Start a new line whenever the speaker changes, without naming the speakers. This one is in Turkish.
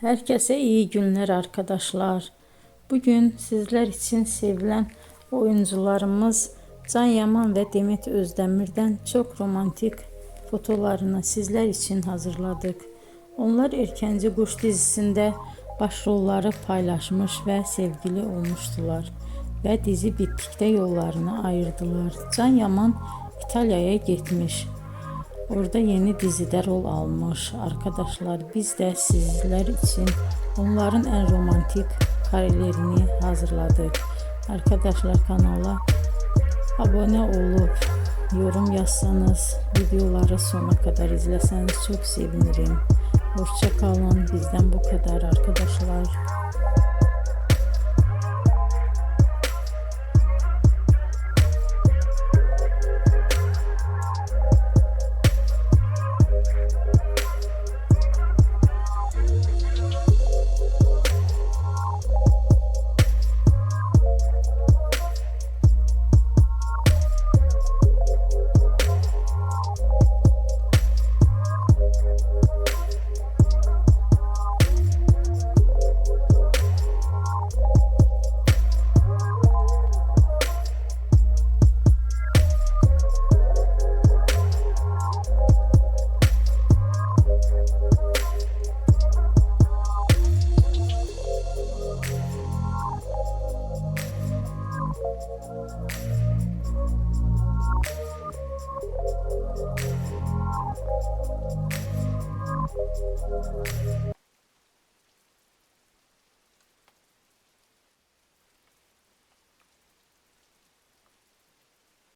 Herkese iyi günler arkadaşlar. Bugün sizler için sevilen oyuncularımız Can Yaman ve Demet Özdemir'den çok romantik fotolarını sizler için hazırladık. Onlar Erkenci Kuş dizisinde başrolları paylaşmış ve sevgili olmuştular. Ve dizi bittikte yollarını ayırdılar. Can Yaman İtalya'ya gitmiş. Orada yeni dizide rol almış. Arkadaşlar biz de sizler için onların en romantik karelerini hazırladık. Arkadaşlar kanala abone olup yorum yazsanız, videoları sona kadar izleseniz çok sevinirim. Hoşça kalın. Bizden bu kadar arkadaşlar.